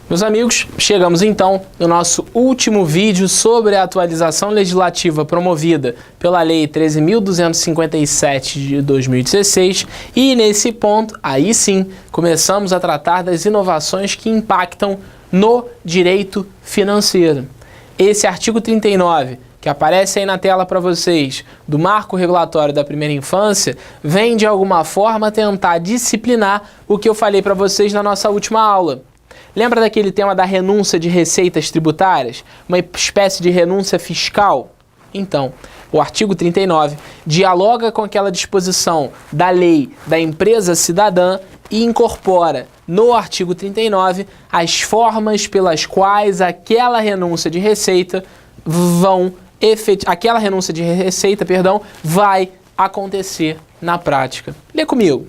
Meus amigos, chegamos então no nosso último vídeo sobre a atualização legislativa promovida pela Lei 13.257 de 2016 e nesse ponto, aí sim, começamos a tratar das inovações que impactam no direito financeiro. Esse artigo 39, que aparece aí na tela para vocês, do Marco Regulatório da Primeira Infância, vem de alguma forma tentar disciplinar o que eu falei para vocês na nossa última aula. Lembra daquele tema da renúncia de receitas tributárias? Uma espécie de renúncia fiscal? Então, o artigo 39 dialoga com aquela disposição da lei da empresa cidadã e incorpora no artigo 39 as formas pelas quais aquela renúncia de receita vai acontecer na prática. Lê comigo.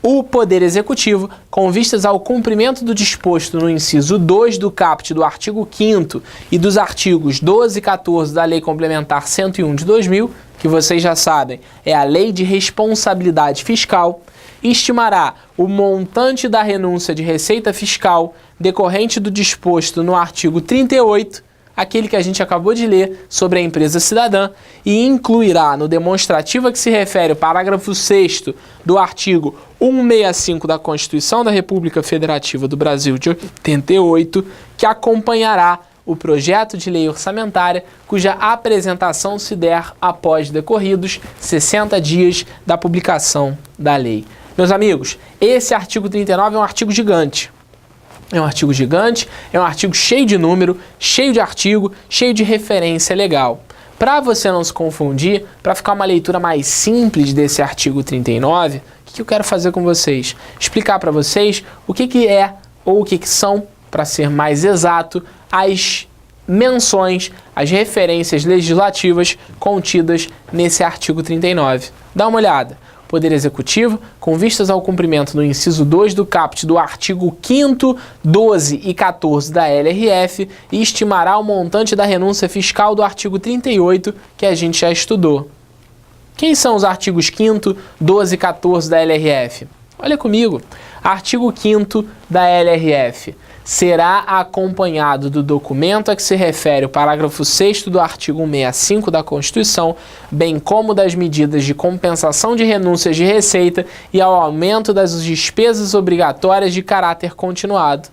O Poder Executivo, com vistas ao cumprimento do disposto no inciso 2 do caput do artigo 5º e dos artigos 12 e 14 da Lei Complementar 101 de 2000, que vocês já sabem, é a Lei de Responsabilidade Fiscal, estimará o montante da renúncia de receita fiscal decorrente do disposto no artigo 38, aquele que a gente acabou de ler sobre a empresa cidadã, e incluirá no demonstrativo a que se refere o parágrafo 6º do artigo 165 da Constituição da República Federativa do Brasil de 88, que acompanhará o projeto de lei orçamentária, cuja apresentação se der após decorridos 60 dias da publicação da lei. Meus amigos, esse artigo 39 é um artigo gigante. É um artigo gigante, é um artigo cheio de número, cheio de artigo, cheio de referência legal. Para você não se confundir, para ficar uma leitura mais simples desse artigo 39, o que eu quero fazer com vocês? Explicar para vocês o que é ou o que são, para ser mais exato, as menções, as referências legislativas contidas nesse artigo 39. Dá uma olhada. Poder Executivo, com vistas ao cumprimento no inciso 2 do caput do artigo 5º, 12 e 14 da LRF, e estimará o montante da renúncia fiscal do artigo 38, que a gente já estudou. Quem são os artigos 5º, 12 e 14 da LRF? Olha comigo. Artigo 5º da LRF. Será acompanhado do documento a que se refere o parágrafo 6º do artigo 165 da Constituição, bem como das medidas de compensação de renúncias de receita e ao aumento das despesas obrigatórias de caráter continuado.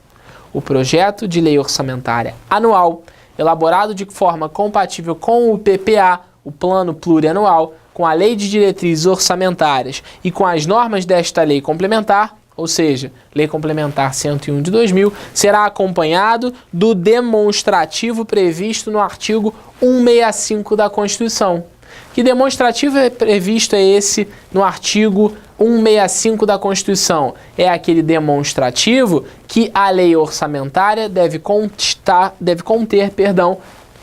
O projeto de lei orçamentária anual, elaborado de forma compatível com o PPA, o Plano Plurianual, com a Lei de Diretrizes Orçamentárias e com as normas desta lei complementar, ou seja, Lei Complementar 101 de 2000, será acompanhado do demonstrativo previsto no artigo 165 da Constituição. Que demonstrativo é previsto é esse no artigo 165 da Constituição? É aquele demonstrativo que a lei orçamentária deve conter,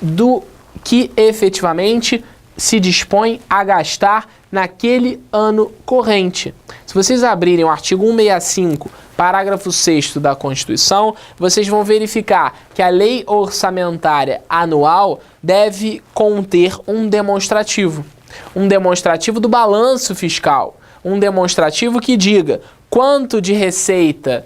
do que efetivamente se dispõe a gastar naquele ano corrente. Se vocês abrirem o artigo 165, parágrafo 6º da Constituição, vocês vão verificar que a lei orçamentária anual deve conter um demonstrativo do balanço fiscal, um demonstrativo que diga quanto de receita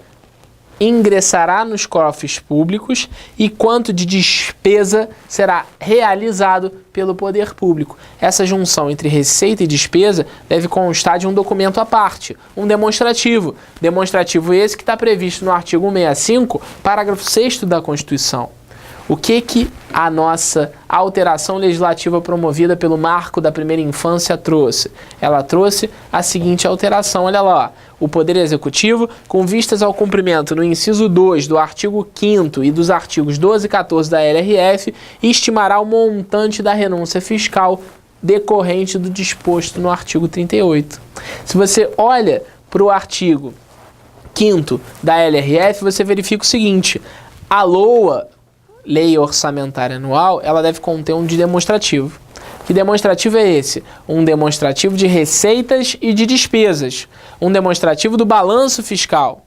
ingressará nos cofres públicos e quanto de despesa será realizado pelo poder público. Essa junção entre receita e despesa deve constar de um documento à parte, um demonstrativo. Demonstrativo esse que está previsto no artigo 165, parágrafo 6º da Constituição. O que a nossa alteração legislativa promovida pelo Marco da Primeira Infância trouxe? Ela trouxe a seguinte alteração, olha lá. O Poder Executivo, com vistas ao cumprimento no inciso 2 do artigo 5º e dos artigos 12 e 14 da LRF, estimará o montante da renúncia fiscal decorrente do disposto no artigo 38. Se você olha para o artigo 5º da LRF, você verifica o seguinte: a LOA, Lei Orçamentária Anual, ela deve conter um de demonstrativo. Que demonstrativo é esse? Um demonstrativo de receitas e de despesas. Um demonstrativo do balanço fiscal.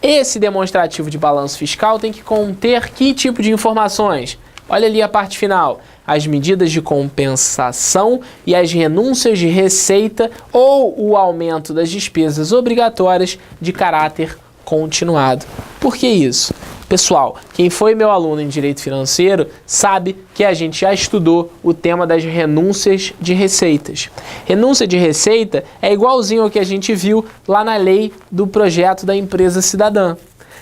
Esse demonstrativo de balanço fiscal tem que conter que tipo de informações? Olha ali a parte final. As medidas de compensação e as renúncias de receita ou o aumento das despesas obrigatórias de caráter continuado. Por que isso? Pessoal, quem foi meu aluno em Direito Financeiro sabe que a gente já estudou o tema das renúncias de receitas. Renúncia de receita é igualzinho ao que a gente viu lá na lei do projeto da empresa cidadã.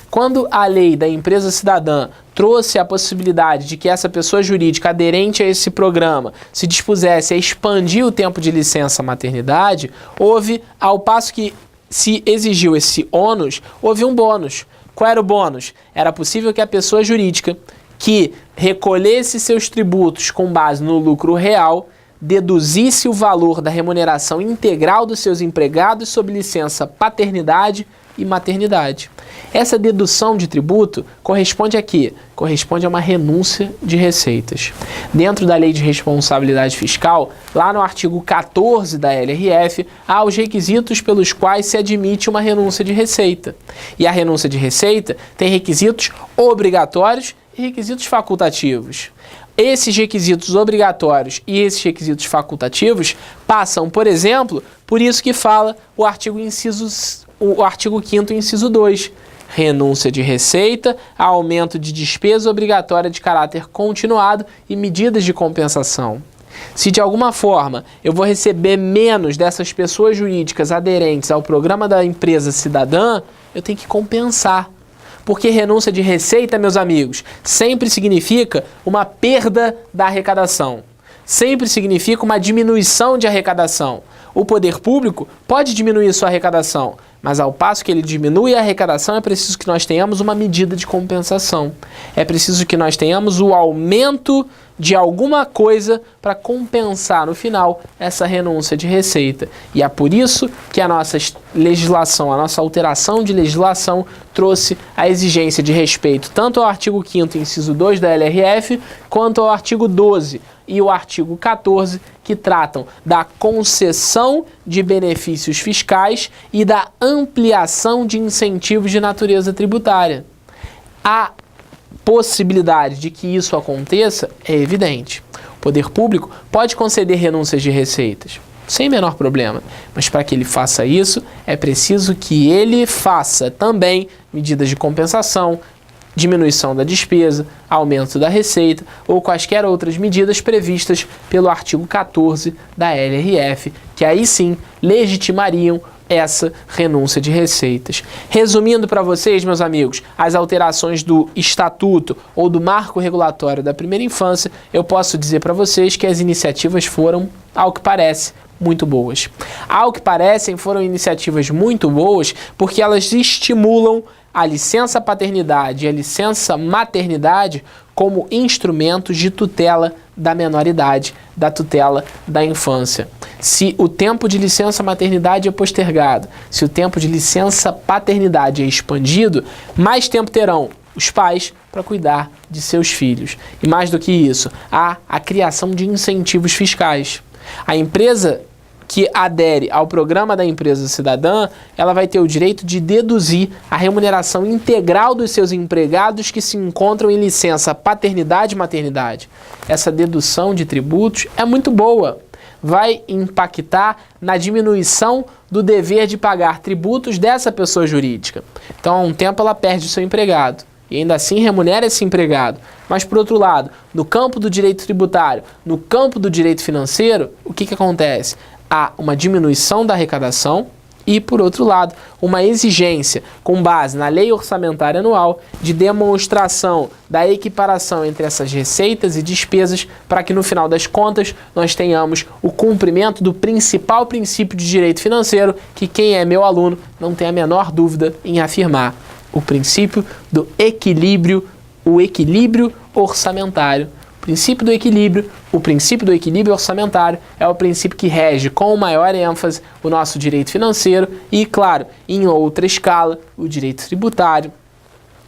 Quando a lei da empresa cidadã trouxe a possibilidade de que essa pessoa jurídica aderente a esse programa se dispusesse a expandir o tempo de licença maternidade, houve, ao passo que se exigiu esse ônus, houve um bônus. Qual era o bônus? Era possível que a pessoa jurídica que recolhesse seus tributos com base no lucro real deduzisse o valor da remuneração integral dos seus empregados sob licença paternidade e maternidade. Essa dedução de tributo corresponde a quê? Corresponde a uma renúncia de receitas. Dentro da Lei de Responsabilidade Fiscal, lá no artigo 14 da LRF, há os requisitos pelos quais se admite uma renúncia de receita. E a renúncia de receita tem requisitos obrigatórios e requisitos facultativos. Esses requisitos obrigatórios e esses requisitos facultativos passam, por exemplo, por isso que fala o artigo 5º, inciso 2, renúncia de receita, aumento de despesa obrigatória de caráter continuado e medidas de compensação. Se de alguma forma eu vou receber menos dessas pessoas jurídicas aderentes ao programa da empresa cidadã, eu tenho que compensar. Porque renúncia de receita, meus amigos, sempre significa uma perda da arrecadação. Sempre significa uma diminuição de arrecadação. O poder público pode diminuir sua arrecadação, mas ao passo que ele diminui a arrecadação, é preciso que nós tenhamos uma medida de compensação. É preciso que nós tenhamos o aumento de alguma coisa para compensar no final essa renúncia de receita. E é por isso que a nossa legislação, a nossa alteração de legislação trouxe a exigência de respeito tanto ao artigo 5º, inciso 2 da LRF, quanto ao artigo 12 e o artigo 14, que tratam da concessão de benefícios fiscais e da ampliação de incentivos de natureza tributária. A possibilidade de que isso aconteça é evidente. O poder público pode conceder renúncias de receitas, sem menor problema, mas para que ele faça isso, é preciso que ele faça também medidas de compensação, diminuição da despesa, aumento da receita ou quaisquer outras medidas previstas pelo artigo 14 da LRF, que aí sim legitimariam essa renúncia de receitas. Resumindo para vocês, meus amigos, as alterações do Estatuto ou do Marco Regulatório da Primeira Infância, eu posso dizer para vocês que as iniciativas foram, ao que parece, muito boas. Ao que parecem, foram iniciativas muito boas porque elas estimulam a licença paternidade e a licença maternidade como instrumentos de tutela da menoridade, da tutela da infância. Se o tempo de licença maternidade é postergado, se o tempo de licença paternidade é expandido, mais tempo terão os pais para cuidar de seus filhos. E mais do que isso, há a criação de incentivos fiscais. A empresa que adere ao programa da empresa cidadã, ela vai ter o direito de deduzir a remuneração integral dos seus empregados que se encontram em licença paternidade e maternidade. Essa dedução de tributos é muito boa. Vai impactar na diminuição do dever de pagar tributos dessa pessoa jurídica. Então, há um tempo ela perde o seu empregado e ainda assim remunera esse empregado. Mas, por outro lado, no campo do direito tributário, no campo do direito financeiro, o que acontece? Há uma diminuição da arrecadação e, por outro lado, uma exigência com base na lei orçamentária anual de demonstração da equiparação entre essas receitas e despesas para que, no final das contas, nós tenhamos o cumprimento do principal princípio de direito financeiro que quem é meu aluno não tem a menor dúvida em afirmar: o princípio do equilíbrio, o equilíbrio orçamentário. O princípio do equilíbrio orçamentário é o princípio que rege com maior ênfase o nosso direito financeiro e, claro, em outra escala, o direito tributário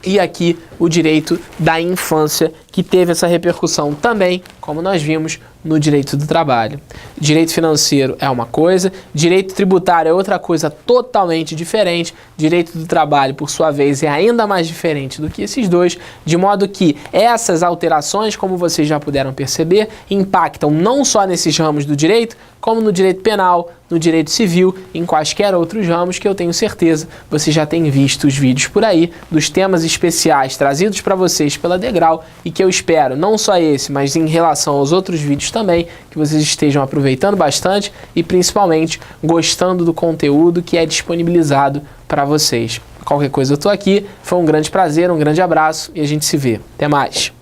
e aqui o direito da infância, que teve essa repercussão também, como nós vimos, no direito do trabalho. Direito financeiro é uma coisa, direito tributário é outra coisa totalmente diferente, direito do trabalho, por sua vez, é ainda mais diferente do que esses dois, de modo que essas alterações, como vocês já puderam perceber, impactam não só nesses ramos do direito, como no direito penal, no direito civil, em quaisquer outros ramos que eu tenho certeza você já tem visto os vídeos por aí, dos temas especiais trazidos para vocês pela Degrau e que eu espero, não só esse, mas em relação aos outros vídeos também, que vocês estejam aproveitando bastante e principalmente gostando do conteúdo que é disponibilizado para vocês. Qualquer coisa eu estou aqui, foi um grande prazer, um grande abraço e a gente se vê. Até mais!